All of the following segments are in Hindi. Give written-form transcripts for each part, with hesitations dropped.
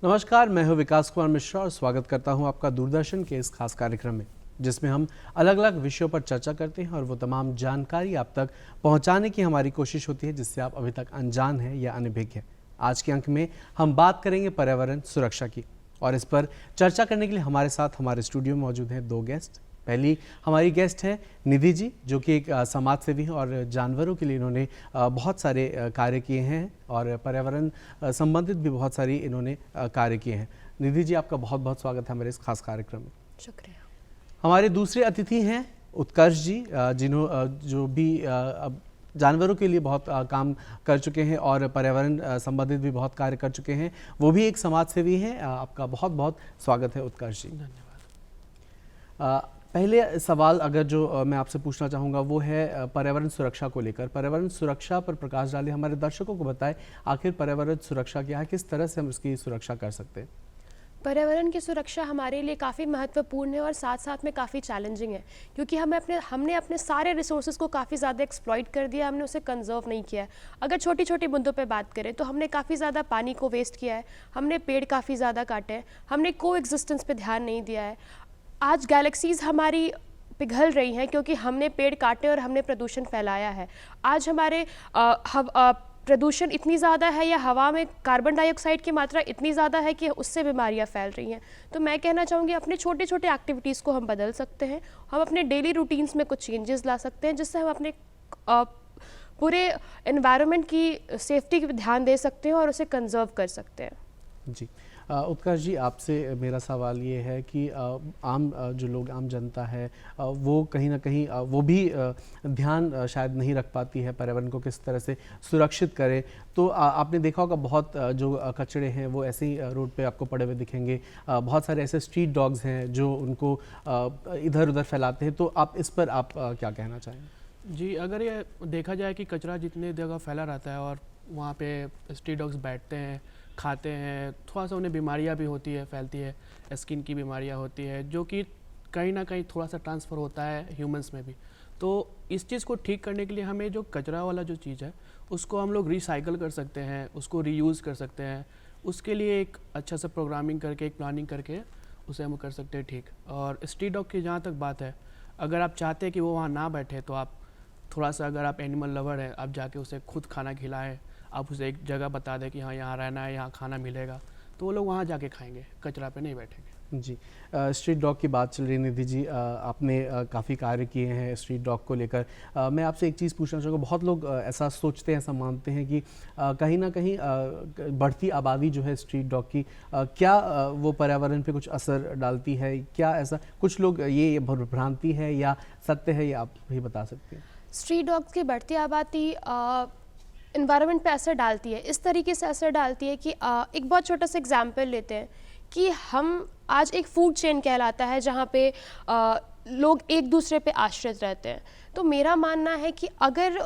नमस्कार, मैं हूं विकास कुमार मिश्रा और स्वागत करता हूं आपका दूरदर्शन के इस खास कार्यक्रम में, जिसमें हम अलग अलग विषयों पर चर्चा करते हैं और वो तमाम जानकारी आप तक पहुंचाने की हमारी कोशिश होती है जिससे आप अभी तक अनजान हैं या अनभिज्ञ हैं। आज के अंक में हम बात करेंगे पर्यावरण सुरक्षा की, और इस पर चर्चा करने के लिए हमारे साथ हमारे स्टूडियो में मौजूद हैं दो गेस्ट। पहली हमारी गेस्ट है निधि जी, जो कि एक समाज सेवी हैं और जानवरों के लिए इन्होंने बहुत सारे कार्य किए हैं और पर्यावरण संबंधित भी बहुत सारी इन्होंने कार्य किए हैं। निधि जी, आपका बहुत बहुत स्वागत है हमारे इस खास कार्यक्रम में। शुक्रिया। हमारे दूसरे अतिथि हैं उत्कर्ष जी, जो भी जानवरों के लिए बहुत काम कर चुके हैं और पर्यावरण संबंधित भी बहुत कार्य कर चुके हैं। वो भी एक समाज सेवी हैं। आपका बहुत बहुत स्वागत है उत्कर्ष जी। धन्यवाद। पहले सवाल अगर जो मैं आपसे पूछना चाहूँगा वो है पर्यावरण सुरक्षा को लेकर। पर्यावरण सुरक्षा पर प्रकाश डालें, हमारे दर्शकों को बताएं आखिर पर्यावरण सुरक्षा क्या है, किस तरह से हम इसकी सुरक्षा कर सकते हैं। पर्यावरण की सुरक्षा हमारे लिए काफ़ी महत्वपूर्ण है और साथ साथ में काफ़ी चैलेंजिंग है, क्योंकि हमने अपने सारे रिसोर्सेज को काफ़ी ज़्यादा एक्सप्लॉइट कर दिया, हमने उसे कंजर्व नहीं किया है। अगर छोटी छोटी बूंदों पे बात करें तो हमने काफ़ी ज़्यादा पानी को वेस्ट किया है, हमने पेड़ काफ़ी ज़्यादा काटे हैं, हमने को एग्जिस्टेंस पे ध्यान नहीं दिया है। आज गैलेक्सीज़ हमारी पिघल रही हैं क्योंकि हमने पेड़ काटे और हमने प्रदूषण फैलाया है। आज हमारे प्रदूषण इतनी ज़्यादा है या हवा में कार्बन डाइऑक्साइड की मात्रा इतनी ज़्यादा है कि उससे बीमारियां फैल रही हैं। तो मैं कहना चाहूँगी अपने छोटे छोटे एक्टिविटीज़ को हम बदल सकते हैं, हम अपने डेली रूटीन्स में कुछ चेंजेस ला सकते हैं जिससे हम अपने पूरे एनवायरनमेंट की सेफ्टी पर ध्यान दे सकते हैं और उसे कंजर्व कर सकते हैं। जी, उत्कर्ष जी, आपसे मेरा सवाल ये है कि जो लोग आम जनता है वो कहीं ना कहीं वो भी ध्यान शायद नहीं रख पाती है पर्यावरण को किस तरह से सुरक्षित करे। तो आपने देखा होगा बहुत जो कचरे हैं वो ऐसे ही रोड पे आपको पड़े हुए दिखेंगे। बहुत सारे ऐसे स्ट्रीट डॉग्स हैं जो उनको इधर उधर फैलाते हैं। तो आप इस पर आप क्या कहना चाहेंगे? जी, अगर ये देखा जाए कि कचरा जितने जगह फैला रहता है और वहाँ पे स्ट्रीट डॉग्स बैठते हैं, खाते हैं, थोड़ा सा उन्हें बीमारियाँ भी होती है, फैलती है, स्किन की बीमारियाँ होती है, जो कि कहीं ना कहीं थोड़ा सा ट्रांसफ़र होता है ह्यूमंस में भी। तो इस चीज़ को ठीक करने के लिए हमें जो कचरा वाला जो चीज़ है उसको हम लोग रिसाइकल कर सकते हैं, उसको रीयूज़ कर सकते हैं। उसके लिए एक अच्छा सा प्रोग्रामिंग करके, एक प्लानिंग करके उसे हम कर सकते हैं ठीक। और स्ट्रीट डॉग की जहाँ तक बात है, अगर आप चाहते हैं कि वो वहाँ ना बैठे तो आप थोड़ा सा, अगर आप एनिमल लवर हैं, आप जाके उसे खुद खाना खिलाएं, आप उसे एक जगह बता दें कि हाँ यहाँ रहना है, यहाँ खाना मिलेगा, तो वो लोग वहाँ जाके खाएंगे, कचरा पे नहीं बैठेंगे। जी, स्ट्रीट डॉग की बात चल रही है निधि जी, आपने काफ़ी कार्य किए हैं स्ट्रीट डॉग को लेकर। मैं आपसे एक चीज़ पूछना चाहूँगा, बहुत लोग ऐसा सोचते हैं, ऐसा मानते हैं कि कहीं ना कहीं बढ़ती आबादी जो है स्ट्रीट डॉग की, क्या वो पर्यावरण पे कुछ असर डालती है? क्या ऐसा कुछ लोग ये भ्रांति है या सत्य है, ये आप भी बता सकते हैं? स्ट्रीट डॉग्स की बढ़ती आबादी इन्वायरमेंट पे असर डालती है, इस तरीके से असर डालती है कि एक बहुत छोटा सा एग्जांपल लेते हैं कि हम आज एक फूड चेन कहलाता है जहाँ पे लोग एक दूसरे पे आश्रित रहते हैं। तो मेरा मानना है कि अगर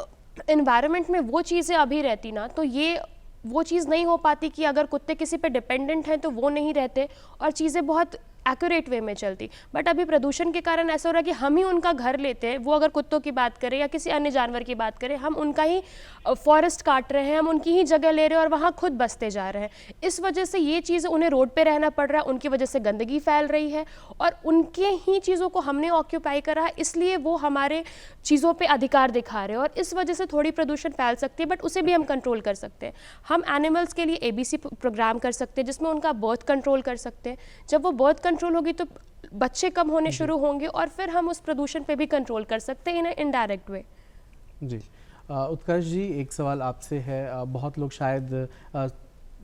इन्वायरमेंट में वो चीज़ें अभी रहती ना, तो ये वो चीज़ नहीं हो पाती कि अगर कुत्ते किसी पे डिपेंडेंट हैं तो वो नहीं रहते और चीज़ें बहुत एक्यूरेट वे में चलती। बट अभी प्रदूषण के कारण ऐसा हो रहा है कि हम ही उनका घर लेते हैं। वो अगर कुत्तों की बात करें या किसी अन्य जानवर की बात करें, हम उनका ही फॉरेस्ट काट रहे हैं, हम उनकी ही जगह ले रहे हैं और वहाँ खुद बसते जा रहे हैं। इस वजह से ये चीज़, उन्हें रोड पे रहना पड़ रहा है, उनकी वजह से गंदगी फैल रही है और उनके ही चीज़ों को हमने ऑक्यूपाई करा है, इसलिए वो हमारे चीज़ों पर अधिकार दिखा रहे हैं और इस वजह से थोड़ी प्रदूषण फैल सकती है। बट उसे भी हम कंट्रोल कर सकते हैं। हम एनिमल्स के लिए ABC प्रोग्राम कर सकते हैं जिसमें उनका बर्थ कंट्रोल कर सकते हैं। जब वो बर्थ कंट्रोल होगी तो बच्चे कम होने शुरू होंगे और फिर हम उस प्रदूषण पे भी कंट्रोल कर सकते हैं इन इनडायरेक्ट वे। जी, उत्कर्ष जी, एक सवाल आपसे है। बहुत लोग शायद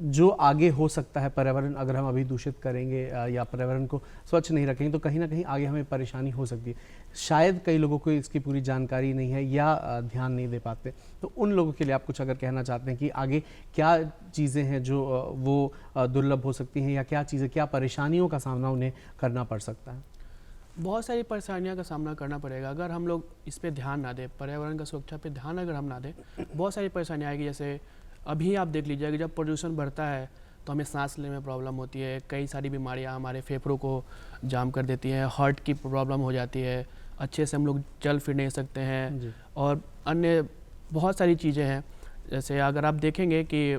जो आगे हो सकता है पर्यावरण अगर हम अभी दूषित करेंगे या पर्यावरण को स्वच्छ नहीं रखेंगे तो कहीं ना कहीं आगे हमें परेशानी हो सकती है। शायद कई लोगों को इसकी पूरी जानकारी नहीं है या ध्यान नहीं दे पाते। तो उन लोगों के लिए आप कुछ अगर कहना चाहते हैं कि आगे क्या चीज़ें हैं जो वो दुर्लभ हो सकती हैं, या क्या चीज़ें, क्या परेशानियों का सामना उन्हें करना पड़ सकता है? बहुत सारी परेशानियों का सामना करना पड़ेगा अगर हम लोग इस पर ध्यान ना दें, पर्यावरण का सुरक्षा पे ध्यान अगर हम ना दें, बहुत सारी परेशानियाँ आएगी। जैसे अभी आप देख लीजिए कि जब प्रदूषण बढ़ता है तो हमें सांस लेने में प्रॉब्लम होती है, कई सारी बीमारियां हमारे फेफड़ों को जाम कर देती हैं, हार्ट की प्रॉब्लम हो जाती है, अच्छे से हम लोग चल फिर नहीं सकते हैं और अन्य बहुत सारी चीज़ें हैं। जैसे अगर आप देखेंगे कि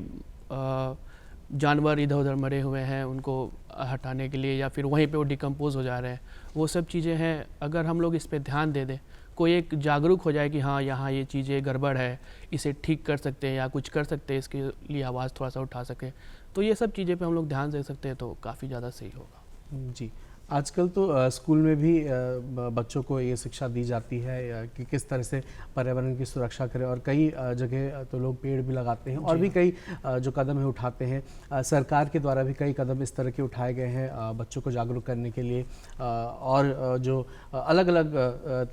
जानवर इधर उधर मरे हुए हैं उनको हटाने के लिए, या फिर वहीं पे वो डिकम्पोज हो जा रहे हैं, वो सब चीज़ें हैं। अगर हम लोग इस पे ध्यान दे दें, कोई एक जागरूक हो जाए कि हाँ यहाँ ये चीज़ें गड़बड़ है, इसे ठीक कर सकते हैं या कुछ कर सकते हैं, इसके लिए आवाज़ थोड़ा सा उठा सकें, तो ये सब चीज़ें पे हम लोग ध्यान दे सकते हैं तो काफ़ी ज़्यादा सही होगा। जी, आजकल तो स्कूल में भी बच्चों को ये शिक्षा दी जाती है कि किस तरह से पर्यावरण की सुरक्षा करें, और कई जगह तो लोग पेड़ भी लगाते हैं और भी कई जो कदम है उठाते हैं। सरकार के द्वारा भी कई कदम इस तरह के उठाए गए हैं बच्चों को जागरूक करने के लिए, और जो अलग अलग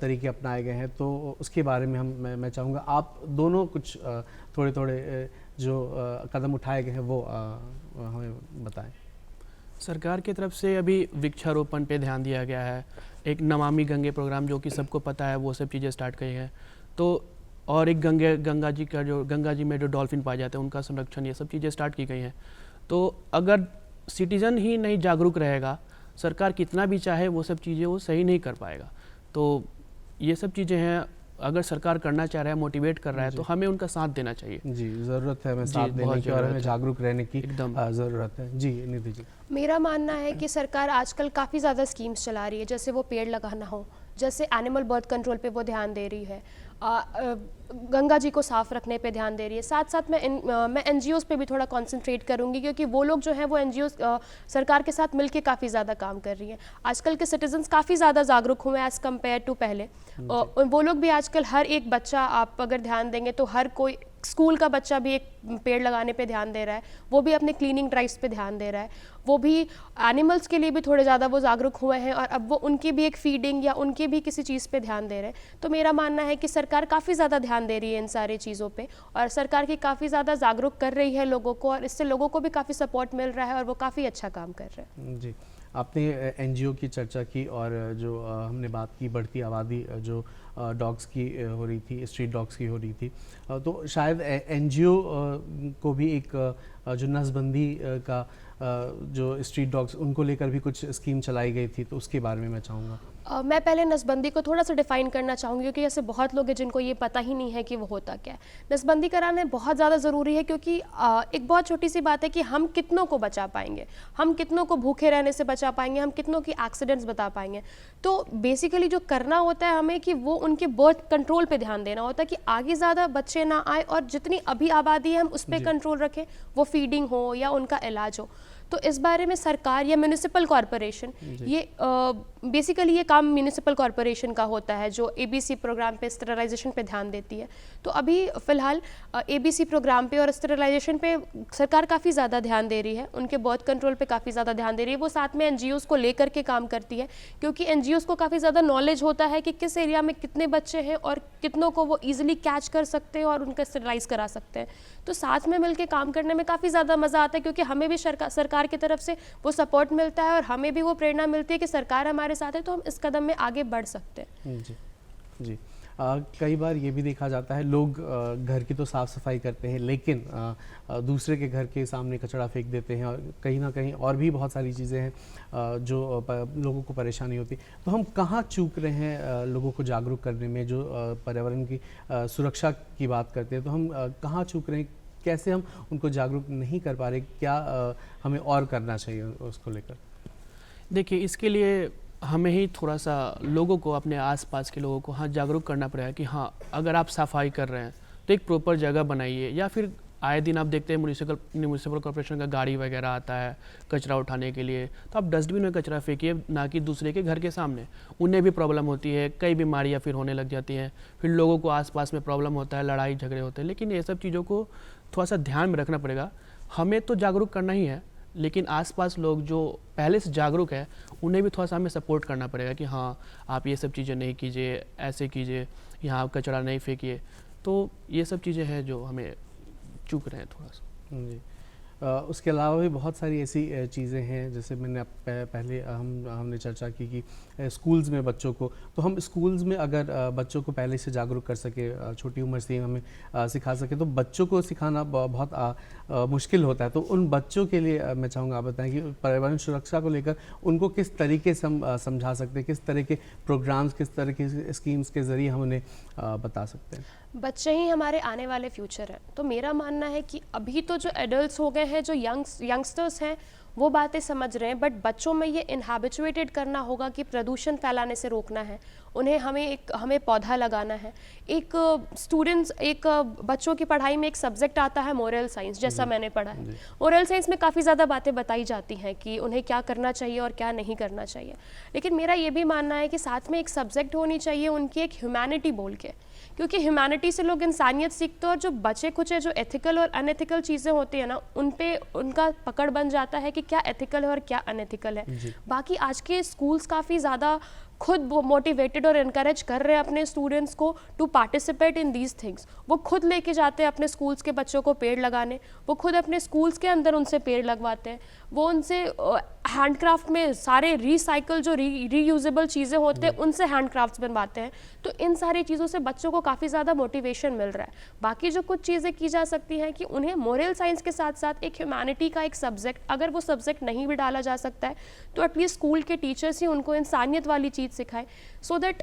तरीके अपनाए गए हैं। तो उसके बारे में मैं चाहूँगा आप दोनों कुछ थोड़े थोड़े जो कदम उठाए गए हैं वो हमें बताएं। सरकार की तरफ से अभी वृक्षारोपण पे ध्यान दिया गया है, एक नमामि गंगे प्रोग्राम जो कि सबको पता है, वो सब चीज़ें स्टार्ट की हैं। तो और एक गंगा जी में जो डॉल्फिन पाए जाते हैं उनका संरक्षण, ये सब चीज़ें स्टार्ट की गई हैं। तो अगर सिटीज़न ही नहीं जागरूक रहेगा, सरकार कितना भी चाहे वो सब चीज़ें वो सही नहीं कर पाएगा। तो ये सब चीज़ें हैं, अगर सरकार करना चाह रहा है, मोटिवेट कर रहा है, तो हमें उनका साथ देना चाहिए। जी, ज़रूरत है हमें जी, साथ देने बहुत की और हमें ज़रूरत है। जागरूक रहने की एकदम। ज़रूरत है। जी निधि जी। मेरा मानना है कि सरकार आजकल काफ़ी ज़्यादा स्कीम्स चला रही है, जैसे वो पेड़ लगाना हो, जैसे एनिमल बर्थ कंट्रोल पे वो ध्यान दे रही है, गंगा जी को साफ़ रखने पे ध्यान दे रही है। साथ साथ मैं एनजीओज़ पे भी थोड़ा कंसंट्रेट करूँगी, क्योंकि वो लोग जो हैं वो एनजीओज़ सरकार के साथ मिलके काफ़ी ज़्यादा काम कर रही हैं। आजकल के सिटीजन्स काफ़ी ज़्यादा जागरूक हुए हैं एज़ कम्पेयर टू पहले। वो लोग भी आजकल, हर एक बच्चा, आप अगर ध्यान देंगे तो हर कोई स्कूल का बच्चा भी एक पेड़ लगाने पे ध्यान दे रहा है, वो भी अपने क्लीनिंग ड्राइव्स पे ध्यान दे रहा है, वो भी एनिमल्स के लिए भी थोड़े ज़्यादा वो जागरूक हुए हैं, और अब वो उनकी भी एक फीडिंग या उनकी भी किसी चीज़ पे ध्यान दे रहे हैं। तो मेरा मानना है कि सरकार काफ़ी ज़्यादा ध्यान दे रही है इन सारी चीज़ों पे, और सरकार की काफ़ी ज़्यादा जागरूक कर रही है लोगों को, और इससे लोगों को भी काफ़ी सपोर्ट मिल रहा है और वो काफ़ी अच्छा काम कर रहे हैं। जी, आपने एनजीओ की चर्चा की, और जो हमने बात की बढ़ती आबादी जो डॉग्स की हो रही थी, स्ट्रीट डॉग्स की हो रही थी, तो शायद एनजीओ को भी एक जो नसबंदी का जो स्ट्रीट डॉग्स उनको लेकर भी कुछ स्कीम चलाई गई थी, तो उसके बारे में मैं चाहूँगा। मैं पहले नसबंदी को थोड़ा सा डिफाइन करना चाहूँगी, क्योंकि ऐसे बहुत लोग हैं जिनको ये पता ही नहीं है कि वो होता क्या है। नसबंदी कराना बहुत ज़्यादा ज़रूरी है, क्योंकि एक बहुत छोटी सी बात है कि हम कितनों को बचा पाएंगे, हम कितनों को भूखे रहने से बचा पाएंगे, हम कितनों की एक्सीडेंट्स बता पाएंगे। तो बेसिकली जो करना होता है हमें कि वो उनके बर्थ कंट्रोल पे ध्यान देना होता है कि आगे ज़्यादा बच्चे ना आए, और जितनी अभी आबादी है हम उस पर कंट्रोल रखें, वो फीडिंग हो या उनका इलाज हो। तो इस बारे में सरकार या म्यूनिसिपल कॉरपोरेशन, ये बेसिकली ये काम म्यूनिसिपल कॉरपोरेशन का होता है, जो एबीसी प्रोग्राम पे स्टेरिलाइजेशन पे ध्यान देती है। तो अभी फ़िलहाल एबीसी प्रोग्राम पे और स्टेरिलाइजेशन पे सरकार काफ़ी ज़्यादा ध्यान दे रही है, उनके बर्थ कंट्रोल पे काफ़ी ज़्यादा ध्यान दे रही है। वो साथ में एनजीओज़ को लेकर के काम करती है, क्योंकि एनजीओज़ को काफ़ी ज़्यादा नॉलेज होता है कि किस एरिया में कितने बच्चे हैं और कितनों को वो ईजिली कैच कर सकते हैं और उनका स्टेरिलाइज करा सकते हैं। तो साथ में मिलकर काम करने में काफ़ी ज़्यादा मज़ा आता है, क्योंकि हमें भी सरकार की तरफ से वो सपोर्ट मिलता है और हमें भी वो प्रेरणा मिलती है कि सरकार हमारे साथ है, तो हम इस कदम में आगे बढ़ सकते हैं। जी जी। कई बार ये भी देखा जाता है, लोग घर की तो साफ़ सफाई करते हैं, लेकिन दूसरे के घर के सामने कचरा फेंक देते हैं, और कहीं ना कहीं और भी बहुत सारी चीज़ें हैं जो लोगों को परेशानी होती। तो हम कहाँ चूक रहे हैं लोगों को जागरूक करने में? जो पर्यावरण की सुरक्षा की बात करते हैं, तो हम कहाँ चूक रहे हैं? कैसे हम उनको जागरूक नहीं कर पा रहे? क्या हमें और करना चाहिए उसको लेकर? देखिए, इसके लिए हमें ही थोड़ा सा लोगों को, अपने आसपास के लोगों को हाँ जागरूक करना पड़ेगा कि हाँ, अगर आप सफाई कर रहे हैं तो एक प्रॉपर जगह बनाइए, या फिर आए दिन आप देखते हैं म्यूनिसिपल कॉर्पोरेशन का गाड़ी वगैरह आता है कचरा उठाने के लिए, तो आप डस्टबिन में कचरा फेंकिए, ना कि दूसरे के घर के सामने। उन्हें भी प्रॉब्लम होती है, कई बीमारियाँ फिर होने लग जाती हैं, फिर लोगों को आसपास में प्रॉब्लम होता है, लड़ाई झगड़े होते हैं। लेकिन ये सब चीज़ों को थोड़ा सा ध्यान में रखना पड़ेगा। हमें तो जागरूक करना ही है, लेकिन आसपास लोग जो पहले से जागरूक है उन्हें भी थोड़ा सा हमें सपोर्ट करना पड़ेगा कि हाँ, आप ये सब चीज़ें नहीं कीजिए, ऐसे कीजिए, यहाँ आप कचरा नहीं फेंकिए। तो ये सब चीज़ें हैं जो हमें चूक रहे हैं थोड़ा सा। जी। उसके अलावा भी बहुत सारी ऐसी चीज़ें हैं, जैसे मैंने पहले हमने चर्चा की कि स्कूल्स में बच्चों को, तो हम स्कूल्स में अगर बच्चों को पहले से जागरूक कर सके, छोटी उम्र से ही हमें सिखा सके, तो बच्चों को सिखाना बहुत मुश्किल होता है। तो उन बच्चों के लिए मैं चाहूँगा आप बताएं कि पर्यावरण सुरक्षा को लेकर उनको किस तरीके से हम समझा सकते हैं, किस तरह के प्रोग्राम्स, किस तरह की स्कीम्स के ज़रिए हम उन्हें बता सकते हैं? बच्चे ही हमारे आने वाले फ्यूचर हैं, तो मेरा मानना है कि अभी तो जो एडल्ट्स हो गए हैं, जो यंगस्टर्स हैं, वो बातें समझ रहे हैं, बट बच्चों में ये इनहैबिचुएटेड करना होगा कि प्रदूषण फैलाने से रोकना है उन्हें। हमें पौधा लगाना है। बच्चों की पढ़ाई में एक सब्जेक्ट आता है मोरल साइंस, जैसा मैंने पढ़ा है। मोरल साइंस में काफ़ी ज़्यादा बातें बताई जाती हैं कि उन्हें क्या करना चाहिए और क्या नहीं करना चाहिए, लेकिन मेरा ये भी मानना है कि साथ में एक सब्जेक्ट होनी चाहिए उनकी, एक ह्यूमैनिटी बोल के, क्योंकि ह्यूमैनिटी से लोग इंसानियत सीखते हैं, और जो बचे कुचे जो एथिकल और अनएथिकल चीज़ें होती हैं ना, उन पे उनका पकड़ बन जाता है कि क्या एथिकल है और क्या अनएथिकल है। बाकी आज के स्कूल्स काफ़ी ज़्यादा खुद मोटिवेटेड और इनकरेज कर रहे हैं अपने स्टूडेंट्स को to participate in these things. वो खुद लेके जाते हैं अपने स्कूल्स के बच्चों को पेड़ लगाने, वो खुद अपने स्कूल्स के अंदर उनसे पेड़ लगवाते हैं, वो उनसे हैंडक्राफ्ट में सारे रिसाइकल जो रीयूजेबल चीज़ें होते हैं उनसे हैंडक्राफ्ट्स बनवाते हैं। तो इन सारी चीज़ों से बच्चों को काफ़ी ज़्यादा मोटिवेशन मिल रहा है। बाकी जो कुछ चीज़ें की जा सकती हैं कि उन्हें मोरल साइंस के साथ साथ एक ह्यूमैनिटी का एक सब्जेक्ट, अगर वो सब्जेक्ट नहीं भी डाला जा सकता है तो एटलीस्ट स्कूल के टीचर्स ही उनको इंसानियत वाली चीज़ सिखाएं, सो दैट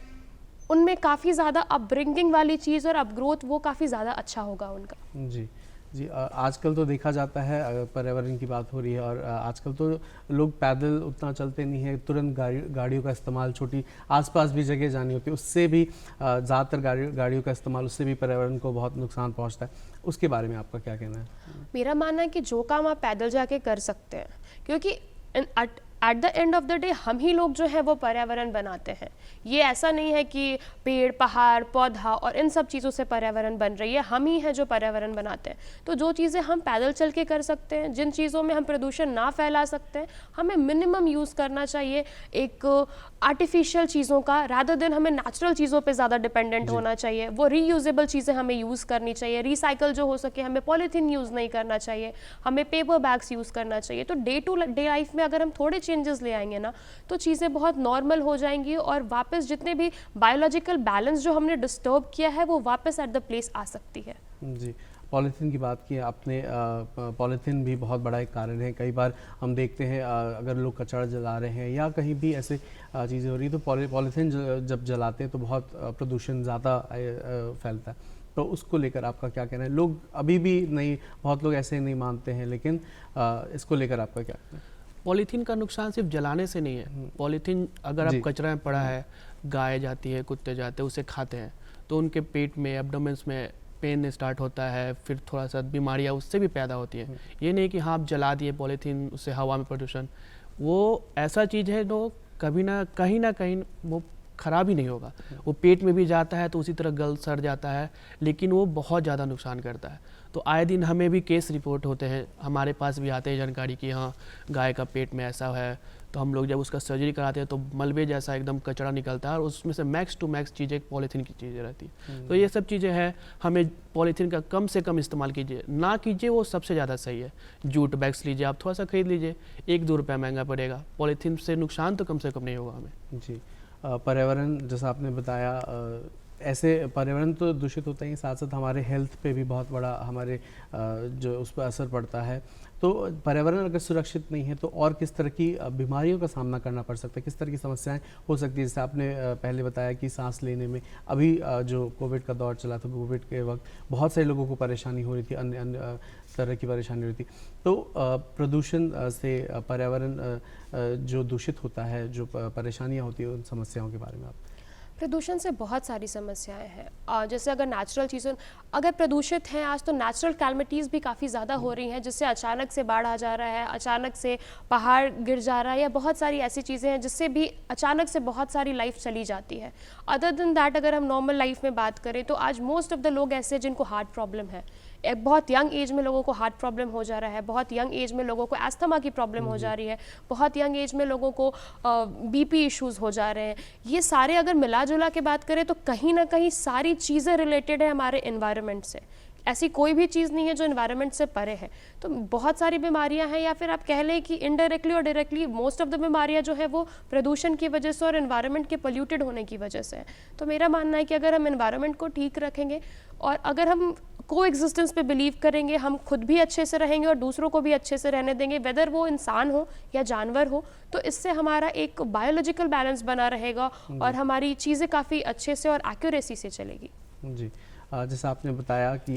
उनमें काफ़ी ज़्यादा अपब्रिंगिंग वाली चीज़ और अपग्रोथ वो काफ़ी ज़्यादा अच्छा होगा उनका। जी जी। आजकल तो देखा जाता है, पर्यावरण की बात हो रही है, और आजकल तो लोग पैदल उतना चलते नहीं है, तुरंत गाड़ियों का इस्तेमाल, छोटी आसपास भी जगह जानी होती है, उससे भी ज़्यादातर गाड़ियों का इस्तेमाल, उससे भी पर्यावरण को बहुत नुकसान पहुंचता है। उसके बारे में आपका क्या कहना है? मेरा मानना है कि जो काम आप पैदल जाके कर सकते हैं, क्योंकि at the end of the day हम ही लोग जो है वो पर्यावरण बनाते हैं। ये ऐसा नहीं है कि पेड़, पहाड़, पौधा और इन सब चीज़ों से पर्यावरण बन रही है, हम ही हैं जो पर्यावरण बनाते हैं। तो जो चीज़ें हम पैदल चल के कर सकते हैं, जिन चीज़ों में हम प्रदूषण ना फैला सकते हैं, हमें मिनिमम यूज़ करना चाहिए एक आर्टिफिशियल चीज़ों का, रादर देन हमें नेचुरल चीज़ों पे ज़्यादा डिपेंडेंट होना चाहिए। वो रीयूजेबल चीज़ें हमें यूज़ करनी चाहिए, रिसाइकल जो हो सके, हमें पॉलीथीन यूज़ नहीं करना चाहिए, हमें पेपर बैग्स यूज़ करना चाहिए। तो डे टू डे लाइफ में अगर हम थोड़े चेंजेस ले आएंगे ना, तो चीज़ें बहुत नॉर्मल हो जाएंगी, और वापस जितने भी बायोलॉजिकल बैलेंस जो हमने डिस्टर्ब किया है वो वापस एट द प्लेस आ सकती है। जी। पॉलीथीन की बात की आपने, पॉलीथीन भी बहुत बड़ा एक कारण है। कई बार हम देखते हैं अगर लोग कचरा जला रहे हैं या कहीं भी ऐसे चीज़ें हो रही है, तो पॉलीथीन जब जलाते हैं तो बहुत प्रदूषण ज़्यादा फैलता है। तो उसको लेकर आपका क्या कहना है? लोग अभी भी नहीं, बहुत लोग ऐसे नहीं मानते हैं, लेकिन इसको लेकर आपका क्या कहना है? पॉलीथीन का नुकसान सिर्फ जलाने से नहीं है। पॉलीथीन अगर आप कचरा में पड़ा है, गाय जाती है, कुत्ते जाते हैं, उसे खाते हैं, तो उनके पेट में, एब्डोमेंस में पेन स्टार्ट होता है, फिर थोड़ा सा बीमारियाँ उससे भी पैदा होती है। ये नहीं कि हाँ आप जला दिए पॉलीथीन, उससे हवा में प्रदूषण, वो ऐसा चीज़ है जो कभी ना कहीं वो ख़राब ही नहीं होगा। वो पेट में भी जाता है तो उसी तरह गल सड़ जाता है, लेकिन वो बहुत ज़्यादा नुकसान करता है। तो आए दिन हमें भी केस रिपोर्ट होते हैं, हमारे पास भी आते हैं जानकारी कि हाँ गाय का पेट में ऐसा है, तो हम लोग जब उसका सर्जरी कराते हैं तो मलबे जैसा एकदम कचरा निकलता है, और उसमें से मैक्स टू मैक्स चीज़ें पॉलीथीन की चीज़ें रहती है। तो ये सब चीज़ें हैं, हमें पॉलीथीन का कम से कम इस्तेमाल कीजिए, ना कीजिए वो सबसे ज़्यादा सही है। जूट बैग्स लीजिए, आप थोड़ा सा खरीद लीजिए, 1-2 रुपये महंगा पड़ेगा, पॉलीथीन से नुकसान तो कम से कम नहीं होगा हमें। जी। पर्यावरण जैसा आपने बताया, ऐसे पर्यावरण तो दूषित होता ही, साथ साथ हमारे हेल्थ पे भी बहुत बड़ा हमारे जो उस पर असर पड़ता है। तो पर्यावरण अगर सुरक्षित नहीं है तो और किस तरह की बीमारियों का सामना करना पड़ सकता है, किस तरह की समस्याएं हो सकती है? जैसे आपने पहले बताया कि सांस लेने में, अभी जो कोविड का दौर चला था, कोविड के वक्त बहुत सारे लोगों को परेशानी हो रही थी, अन्य तरह की परेशानी हो रही थी। तो प्रदूषण से पर्यावरण जो दूषित होता है, जो परेशानियाँ होती हैं, उन समस्याओं के बारे में आप? प्रदूषण से बहुत सारी समस्याएं हैं। जैसे अगर नेचुरल चीज़ें अगर प्रदूषित हैं आज, तो नेचुरल कैलमिटीज़ भी काफ़ी ज़्यादा हो रही हैं, जिससे अचानक से बाढ़ आ जा रहा है, अचानक से पहाड़ गिर जा रहा है, या बहुत सारी ऐसी चीज़ें हैं जिससे भी अचानक से बहुत सारी लाइफ चली जाती है। अदर देन दैट, अगर हम नॉर्मल लाइफ में बात करें तो आज मोस्ट ऑफ द लोग ऐसे जिनको हार्ट प्रॉब्लम है, एक बहुत यंग एज में लोगों को हार्ट प्रॉब्लम हो जा रहा है, बहुत यंग एज में लोगों को एस्थमा की प्रॉब्लम हो जा रही है, बहुत यंग एज में लोगों को बीपी इश्यूज़ हो जा रहे हैं। ये सारे अगर मिला जुला के बात करें तो कहीं ना कहीं सारी चीज़ें रिलेटेड है हमारे एनवायरनमेंट से। ऐसी कोई भी चीज़ नहीं है जो एनवायरनमेंट से परे है। तो बहुत सारी बीमारियां हैं, या फिर आप कह लें कि इनडायरेक्टली और डायरेक्टली मोस्ट ऑफ द बीमारियां जो है वो प्रदूषण की वजह से और एनवायरनमेंट के पोल्यूटेड होने की वजह से है। तो मेरा मानना है कि अगर हम एनवायरनमेंट को ठीक रखेंगे और अगर हम को एग्जिस्टेंस पे बिलीव करेंगे, हम खुद भी अच्छे से रहेंगे और दूसरों को भी अच्छे से रहने देंगे, वेदर वो इंसान हो या जानवर हो, तो इससे हमारा एक बायोलॉजिकल बैलेंस बना रहेगा और हमारी चीज़ें काफ़ी अच्छे से और एक्यूरेसी से चलेगी। जी। जैसा आपने बताया कि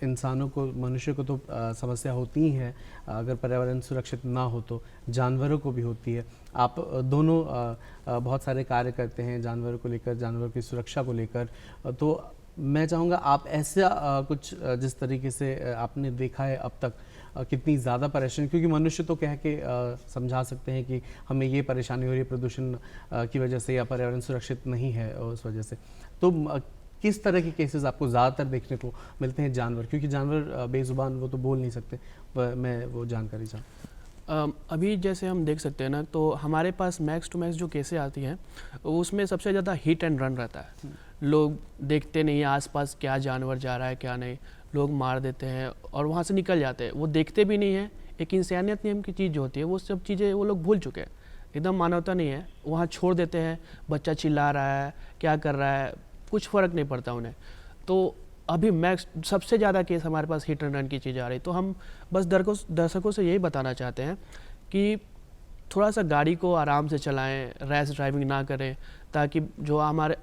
इंसानों को, मनुष्य को तो समस्या होती ही है, अगर पर्यावरण सुरक्षित ना हो तो जानवरों को भी होती है। आप दोनों बहुत सारे कार्य करते हैं जानवरों को लेकर, जानवरों की सुरक्षा को लेकर, तो मैं चाहूँगा आप ऐसा कुछ जिस तरीके से आपने देखा है अब तक, कितनी ज़्यादा परेशानी, क्योंकि मनुष्य तो कह के समझा सकते हैं कि हमें ये परेशानी हो रही है प्रदूषण की वजह से या पर्यावरण सुरक्षित नहीं है उस वजह से, तो किस तरह के केसेस आपको ज़्यादातर देखने को मिलते हैं जानवर, क्योंकि जानवर बेज़ुबान, वो तो बोल नहीं सकते, मैं वो जानकारी चाहूँ। अभी जैसे हम देख सकते हैं ना, तो हमारे पास मैक्स टू मैक्स जो केसें आती हैं उसमें सबसे ज़्यादा हिट एंड रन रहता है। लोग देखते नहीं है आसपास क्या जानवर जा रहा है क्या नहीं, लोग मार देते हैं और वहाँ से निकल जाते हैं, वो देखते भी नहीं है। एक इंसानियत नाम की चीज़ जो होती है वो सब चीज़ें वो लोग भूल चुके हैं, एकदम मानवता नहीं है, वहाँ छोड़ देते हैं। बच्चा चिल्ला रहा है, क्या कर रहा है, कुछ फ़र्क नहीं पड़ता उन्हें। तो अभी मैक्स सबसे ज़्यादा केस हमारे पास हिट एंड रन की चीज़ आ रही, तो हम बस दर्शकों से यही बताना चाहते हैं कि थोड़ा सा गाड़ी को आराम से चलाएं, रैश ड्राइविंग ना करें, ताकि जो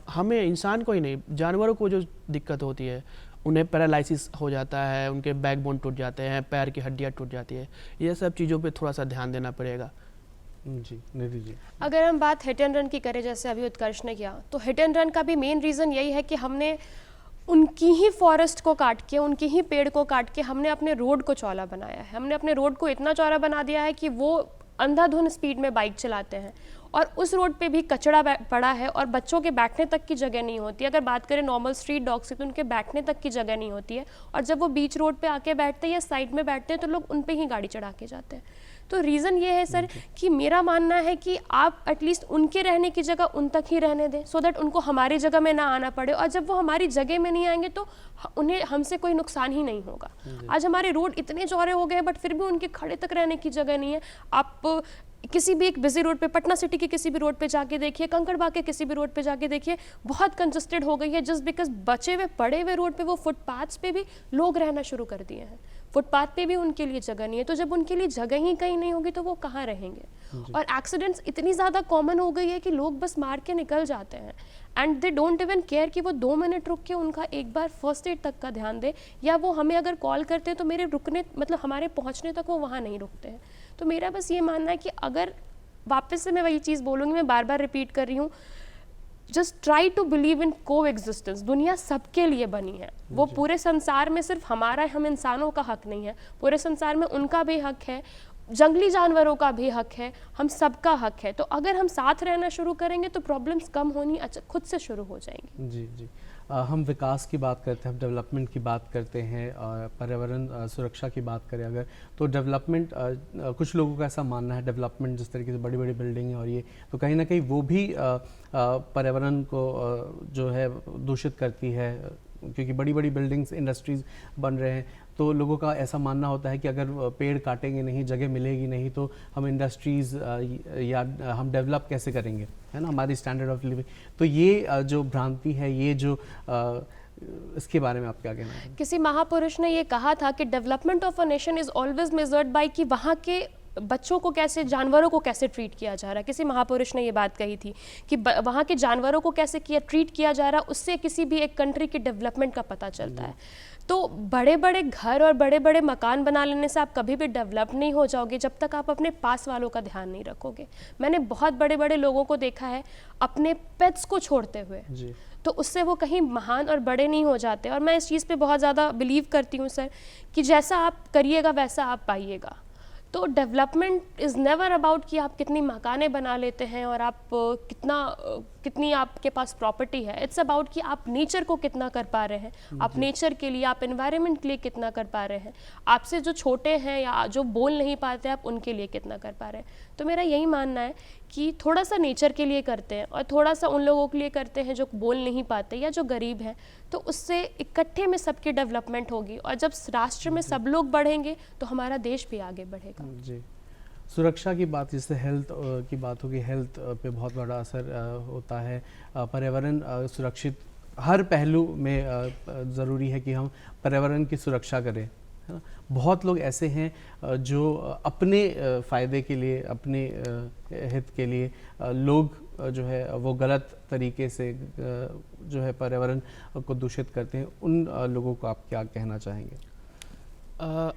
हमें इंसान को ही नहीं, जानवरों को जो दिक्कत होती है, उन्हें पैरालिसिस हो जाता है, उनके बैकबोन टूट जाते हैं, पैर की हड्डियाँ टूट जाती है, ये सब चीज़ों पे थोड़ा सा ध्यान देना पड़ेगा। जी, निधि जी। अगर हम बात हिट एंड रन की करें, जैसे अभी उत्कर्ष ने किया, तो हिट एंड रन का भी मेन रीज़न यही है कि हमने उनकी ही फॉरेस्ट को काट के, उनके ही पेड़ को काट के हमने अपने रोड को चौड़ा बनाया है। हमने अपने रोड को इतना चौड़ा बना दिया है कि वो अंधाधुंध स्पीड में बाइक चलाते हैं और उस रोड पे भी कचरा पड़ा है और बच्चों के बैठने तक की जगह नहीं होती। अगर बात करें नॉर्मल स्ट्रीट डॉग से, तो उनके बैठने तक की जगह नहीं होती है, और जब वो बीच रोड पे आके बैठते हैं या साइड में बैठते हैं तो लोग उन पे ही गाड़ी चढ़ा के जाते हैं। तो रीज़न ये है सर कि मेरा मानना है कि आप एटलीस्ट उनके रहने की जगह उन तक ही रहने दें, सो दैट उनको हमारी जगह में ना आना पड़े, और जब वो हमारी जगह में नहीं आएंगे तो उन्हें हमसे कोई नुकसान ही नहीं होगा। आज हमारे रोड इतने चौड़े हो गए बट फिर भी उनके खड़े तक रहने की जगह नहीं है। आप किसी भी एक बिजी रोड पे, पटना सिटी के किसी भी रोड पे जाके देखिए, कंकड़बाग के किसी भी रोड पे जाके देखिए, बहुत कंजस्टेड हो गई है, जस्ट बिकॉज बचे हुए पड़े हुए रोड पे, वो फुटपाथ्स पे भी लोग रहना शुरू कर दिए हैं। फुटपाथ पे भी उनके लिए जगह नहीं है, तो जब उनके लिए जगह ही कहीं नहीं होगी तो वो कहाँ रहेंगे। और एक्सीडेंट्स इतनी ज़्यादा कॉमन हो गई है कि लोग बस मार के निकल जाते हैं, and they don't even care कि वो 2 मिनट रुक के उनका एक बार फर्स्ट एड तक का ध्यान दे, या वो हमें अगर कॉल करते हैं तो मेरे रुकने, मतलब हमारे पहुँचने तक वो वहाँ नहीं रुकते हैं। तो मेरा बस ये मानना है कि अगर, वापस से मैं वही चीज़ बोलूँगी, मैं बार बार रिपीट कर रही हूँ, just try to believe in coexistence. दुनिया सबके लिए बनी है, वो पूरे संसार में सिर्फ हमारा, हम इंसानों का हक नहीं है, पूरे संसार में उनका भी हक है, जंगली जानवरों का भी हक है, हम सबका हक है। तो अगर हम साथ रहना शुरू करेंगे तो प्रॉब्लम्स कम होनी खुद से शुरू हो जाएंगी। जी जी। हम विकास की बात करते हैं, हम डेवलपमेंट की बात करते हैं, पर्यावरण सुरक्षा की बात करें अगर, तो डेवलपमेंट, कुछ लोगों का ऐसा मानना है डेवलपमेंट जिस तरीके से बड़ी बड़ी बिल्डिंग और ये, तो कहीं ना कहीं वो भी पर्यावरण को जो है दूषित करती है, क्योंकि बड़ी बड़ी बिल्डिंग्स, इंडस्ट्रीज़ बन रहे हैं, तो लोगों का ऐसा मानना होता है कि अगर पेड़ काटेंगे नहीं, जगह मिलेगी नहीं, तो हम इंडस्ट्रीज़ या हम डेवलप कैसे करेंगे, है ना, हमारी स्टैंडर्ड ऑफ लिविंग। तो ये जो भ्रांति है, ये जो इसके बारे में आप क्या कहना है? किसी महापुरुष ने ये कहा था कि development of a nation is always measured by कि वहाँ के बच्चों को कैसे, जानवरों को कैसे ट्रीट किया जा रहा है। किसी महापुरुष ने ये बात कही थी कि वहाँ के जानवरों को कैसे ट्रीट किया जा रहा है, उससे किसी भी एक कंट्री की डेवलपमेंट का पता चलता है। तो बड़े बड़े घर और बड़े बड़े मकान बना लेने से आप कभी भी डेवलप नहीं हो जाओगे जब तक आप अपने पास वालों का ध्यान नहीं रखोगे। मैंने बहुत बड़े बड़े लोगों को देखा है अपने पेट्स को छोड़ते हुए जी। तो उससे वो कहीं महान और बड़े नहीं हो जाते। और मैं इस चीज़ पे बहुत ज़्यादा बिलीव करती हूँ सर कि जैसा आप करिएगा वैसा आप पाइएगा। तो डेवलपमेंट इज़ नेवर अबाउट कि आप कितनी मकानें बना लेते हैं और आप कितनी आपके पास प्रॉपर्टी है। इट्स अबाउट कि आप नेचर को कितना कर पा रहे हैं, आप नेचर के लिए, आप एनवायरनमेंट के लिए कितना कर पा रहे हैं, आपसे जो छोटे हैं या जो बोल नहीं पाते आप उनके लिए कितना कर पा रहे हैं। तो मेरा यही मानना है कि थोड़ा सा नेचर के लिए करते हैं और थोड़ा सा उन लोगों के लिए करते हैं जो बोल नहीं पाते या जो गरीब हैं, तो उससे इकट्ठे में सबकी डेवलपमेंट होगी। और जब राष्ट्र में सब लोग बढ़ेंगे तो हमारा देश भी आगे बढ़ेगा। जी। सुरक्षा की बात, जिससे हेल्थ की बात होगी, हेल्थ पे बहुत बड़ा असर होता है। पर्यावरण सुरक्षित हर पहलू में ज़रूरी है कि हम पर्यावरण की सुरक्षा करें, है ना। बहुत लोग ऐसे हैं जो अपने फ़ायदे के लिए, अपने हित के लिए लोग जो है वो गलत तरीके से जो है पर्यावरण को दूषित करते हैं, उन लोगों को आप क्या कहना चाहेंगे?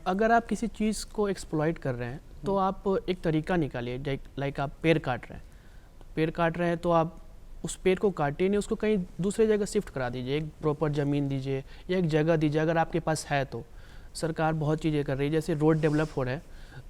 अगर आप किसी चीज़ को एक्सप्लॉइट कर रहे हैं तो आप एक तरीका निकालिए, लाइक आप पेड़ काट रहे हैं तो आप उस पेड़ को काटिए नहीं, उसको कहीं दूसरे जगह शिफ्ट करा दीजिए, एक प्रॉपर ज़मीन दीजिए या एक जगह दीजिए अगर आपके पास है तो। सरकार बहुत चीज़ें कर रही है, जैसे रोड डेवलप हो रहे हैं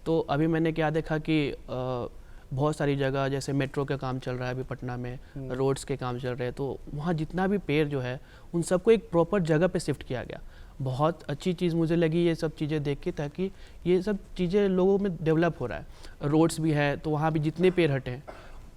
तो अभी मैंने क्या देखा कि बहुत सारी जगह जैसे मेट्रो का काम चल रहा है अभी पटना में, रोड्स के काम चल रहे हैं, तो वहाँ जितना भी पेड़ जो है उन सबको एक प्रॉपर जगह पे शिफ्ट किया गया। बहुत अच्छी चीज़ मुझे लगी ये सब चीज़ें देख के, ताकि ये सब चीज़ें लोगों में डेवलप हो रहा है। रोड्स भी है तो वहाँ भी जितने पेड़ हटे हैं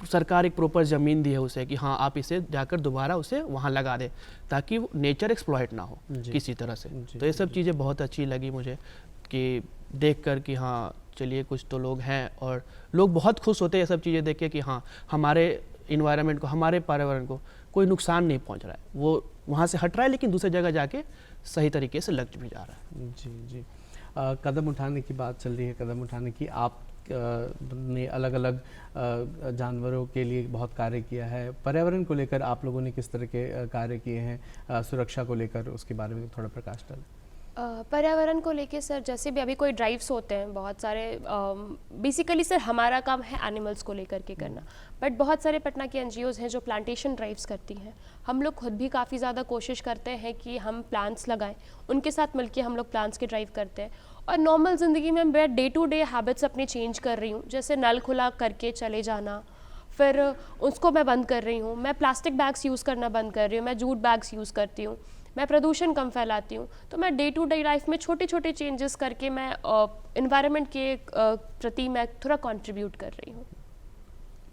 सरकार एक प्रॉपर ज़मीन दी है उसे कि हाँ आप इसे जाकर दोबारा उसे वहाँ लगा दें, ताकि नेचर एक्सप्लॉइट ना हो किसी तरह से। तो ये सब चीज़ें बहुत अच्छी लगी मुझे कि देख कर कि हाँ चलिए कुछ तो लोग हैं, और लोग बहुत खुश होते हैं ये सब चीज़ें देख के कि हाँ हमारे इन्वायरमेंट को, हमारे पर्यावरण को कोई नुकसान नहीं पहुँच रहा है, वो वहाँ से हट रहा है लेकिन दूसरी जगह जाके सही तरीके से लग भी जा रहा है। जी। कदम उठाने की बात चल रही है, कदम उठाने की आप ने अलग अलग जानवरों के लिए बहुत कार्य किया है। पर्यावरण को लेकर आप लोगों ने किस तरह के कार्य किए हैं, सुरक्षा को लेकर, उसके बारे में थोड़ा प्रकाश डालें। पर्यावरण को लेके सर, जैसे भी अभी कोई ड्राइव्स होते हैं बहुत सारे, बेसिकली सर हमारा काम है एनिमल्स को लेकर के करना, बट बहुत सारे पटना के एनजीओज़ हैं जो प्लांटेशन ड्राइव्स करती हैं। हम लोग खुद भी काफ़ी ज़्यादा कोशिश करते हैं कि हम प्लांट्स लगाएं, उनके साथ मिलके हम लोग प्लांट्स के ड्राइव करते हैं। और नॉर्मल ज़िंदगी में मैं डे टू डे हैबिट्स अपने चेंज कर रही हूँ, जैसे नल खुला करके चले जाना, फिर उसको मैं बंद कर रही हूँ, मैं प्लास्टिक बैग्स यूज़ करना बंद कर रही हूँ, मैं जूट बैग्स यूज़ करती हूँ, मैं प्रदूषण कम फैलाती हूँ। तो मैं डे टू डे लाइफ में छोटे छोटे चेंजेस करके मैं इन्वायरमेंट के प्रति मैं थोड़ा कंट्रीब्यूट कर रही हूँ।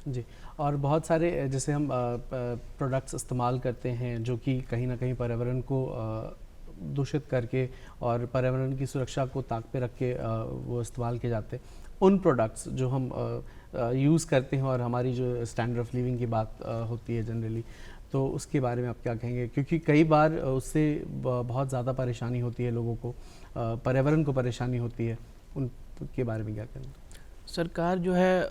जी, और बहुत सारे जैसे हम प्रोडक्ट्स इस्तेमाल करते हैं जो कि कहीं ना कहीं पर्यावरण को दूषित करके और पर्यावरण की सुरक्षा को ताक पे रख के वो इस्तेमाल किए जाते हैं। उन प्रोडक्ट्स जो हम यूज़ करते हैं और हमारी जो स्टैंडर्ड ऑफ लिविंग की बात होती है जनरली, तो उसके बारे में आप क्या कहेंगे? क्योंकि कई बार उससे बहुत ज़्यादा परेशानी होती है लोगों को, पर्यावरण को परेशानी होती है, उनके बारे में क्या कहेंगे? सरकार जो है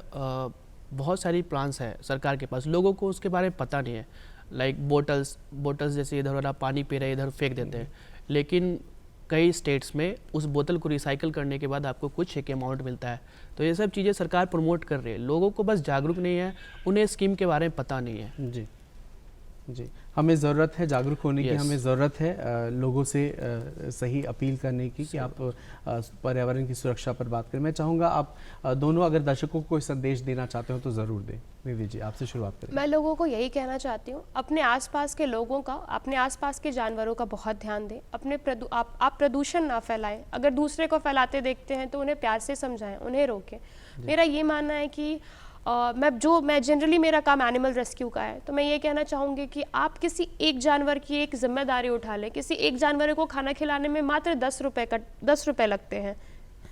बहुत सारी प्लान्स है सरकार के पास, लोगों को उसके बारे में पता नहीं है। लाइक बोटल्स जैसे इधर उधर आप पानी पी रहे हैं, इधर फेंक देते हैं, लेकिन कई स्टेट्स में उस बोतल को रिसाइकिल करने के बाद आपको कुछ एक अमाउंट मिलता है। तो ये सब चीज़ें सरकार प्रमोट कर रही है, लोगों को बस जागरूक नहीं है, उन्हें स्कीम के बारे में पता नहीं है। जी, हमें ज़रूरत है जागरूक होने की, हमें ज़रूरत है लोगों से सही अपील करने की कि आप पर्यावरण की सुरक्षा पर बात करें। मैं चाहूँगा आप दोनों अगर दर्शकों को कोई संदेश देना चाहते हो तो ज़रूर दें। निधि जी, आपसे शुरुआत करें। मैं लोगों को यही कहना चाहती हूँ, अपने आसपास के लोगों का, अपने आसपास के जानवरों का बहुत ध्यान दें। आप प्रदूषण ना फैलाएं। अगर दूसरे को फैलाते देखते हैं तो उन्हें प्यार से समझाएं, उन्हें रोकें। मेरा ये मानना है कि मैं जनरली मेरा काम एनिमल रेस्क्यू का है, तो मैं ये कहना चाहूँगी कि आप किसी एक जानवर की एक जिम्मेदारी उठा लें। किसी एक जानवर को खाना खिलाने में मात्र 10 रुपये लगते हैं।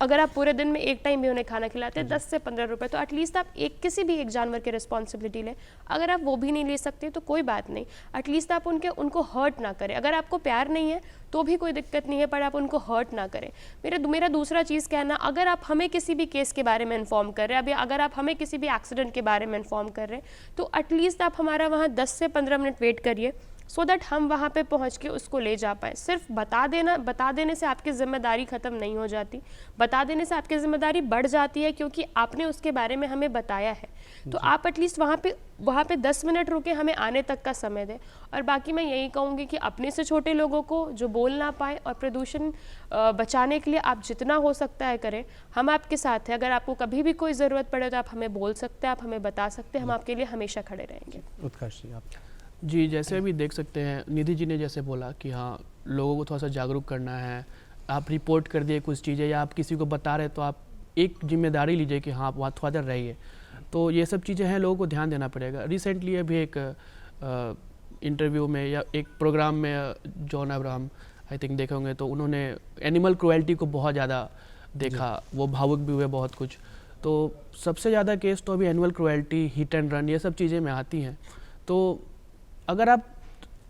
अगर आप पूरे दिन में एक टाइम भी उन्हें खाना खिलाते हैं 10 से 15 रुपये, तो एटलीस्ट आप किसी भी एक जानवर की रिस्पॉन्सिबिलिटी लें। अगर आप वो भी नहीं ले सकते तो कोई बात नहीं, एटलीस्ट आप उनको हर्ट ना करें। अगर आपको प्यार नहीं है तो भी कोई दिक्कत नहीं है, पर आप उनको हर्ट ना करें। मेरा दूसरा चीज़ कहना, अगर आप हमें किसी भी केस के बारे में इन्फॉर्म कर रहे हैं, अभी अगर आप हमें किसी भी एक्सीडेंट के बारे में इन्फॉर्म कर रहे हैं, तो एटलीस्ट आप हमारा वहाँ 10 से 15 मिनट वेट करिए, सो दैट हम वहाँ पे पहुँच के उसको ले जा पाएँ। सिर्फ बता देने से आपकी ज़िम्मेदारी ख़त्म नहीं हो जाती, बता देने से आपकी ज़िम्मेदारी बढ़ जाती है, क्योंकि आपने उसके बारे में हमें बताया है। तो आप एटलीस्ट वहाँ पे 10 मिनट रुके, हमें आने तक का समय दें। और बाकी मैं यही कहूँगी कि अपने से छोटे लोगों को जो बोल ना पाए और प्रदूषण बचाने के लिए आप जितना हो सकता है करें। हम आपके साथ हैं, अगर आपको कभी भी कोई ज़रूरत पड़े तो आप हमें बोल सकते हैं, आप हमें बता सकते हैं, हम आपके लिए हमेशा खड़े रहेंगे। उत्कर्ष जी, आप? जी, जैसे अभी देख सकते हैं निधि जी ने जैसे बोला कि हाँ लोगों को थोड़ा सा जागरूक करना है। आप रिपोर्ट कर दिए कुछ चीज़ें या आप किसी को बता रहे तो आप एक जिम्मेदारी लीजिए कि हाँ आप वहाँ थोड़ा देर रहिए। तो ये सब चीज़ें हैं, लोगों को ध्यान देना पड़ेगा। रिसेंटली अभी एक इंटरव्यू में या एक प्रोग्राम में जॉन अब्राहम आई थिंक देखे होंगे, तो उन्होंने एनिमल क्रुएल्टी को बहुत ज़्यादा देखा, वो भावुक भी हुए बहुत कुछ। तो सबसे ज़्यादा केस तो अभी animal cruelty, hit and run, ये सब चीज़ें में आती हैं। तो अगर आप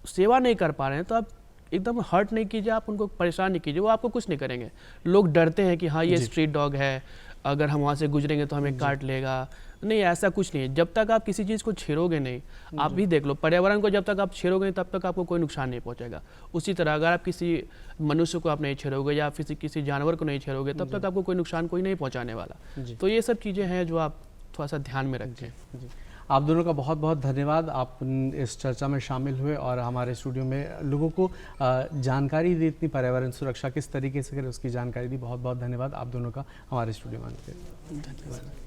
सेवा नहीं कर पा रहे हैं तो आप एकदम हर्ट नहीं कीजिए, आप उनको परेशान नहीं कीजिए, वो आपको कुछ नहीं करेंगे। लोग डरते हैं कि हाँ ये स्ट्रीट डॉग है, अगर हम वहाँ से गुजरेंगे तो हमें काट लेगा, नहीं, ऐसा कुछ नहीं है। जब तक आप किसी चीज़ को छेड़ोगे नहीं, आप भी देख लो, पर्यावरण को जब तक आप छेड़ोगे नहीं तब तक आपको कोई नुकसान नहीं पहुंचेगा। उसी तरह अगर आप किसी मनुष्य को आप नहीं छेड़ोगे या किसी जानवर को नहीं छेड़ोगे तब तक आपको कोई नुकसान कोई नहीं पहुंचाने वाला। जी। तो ये सब चीज़ें हैं जो आप थोड़ा सा ध्यान में रखें। जी, आप दोनों का बहुत बहुत धन्यवाद। आप इस चर्चा में शामिल हुए और हमारे स्टूडियो में लोगों को जानकारी दी, इतनी पर्यावरण सुरक्षा किस तरीके से करें उसकी जानकारी दी। बहुत बहुत धन्यवाद आप दोनों का हमारे स्टूडियो में आने के लिए। धन्यवाद।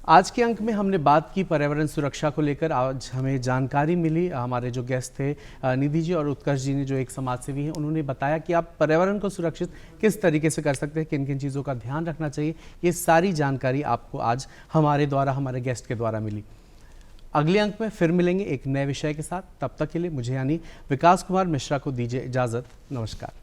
आज के अंक में हमने बात की पर्यावरण सुरक्षा को लेकर। आज हमें जानकारी मिली, हमारे जो गेस्ट थे निधि जी और उत्कर्ष जी ने, जो एक समाज सेवी हैं, उन्होंने बताया कि आप पर्यावरण को सुरक्षित किस तरीके से कर सकते हैं, किन किन चीज़ों का ध्यान रखना चाहिए। ये सारी जानकारी आपको आज हमारे द्वारा, हमारे गेस्ट के द्वारा मिली। अगले अंक में फिर मिलेंगे एक नए विषय के साथ। तब तक के लिए मुझे यानी विकास कुमार मिश्रा को दीजिए इजाज़त। नमस्कार।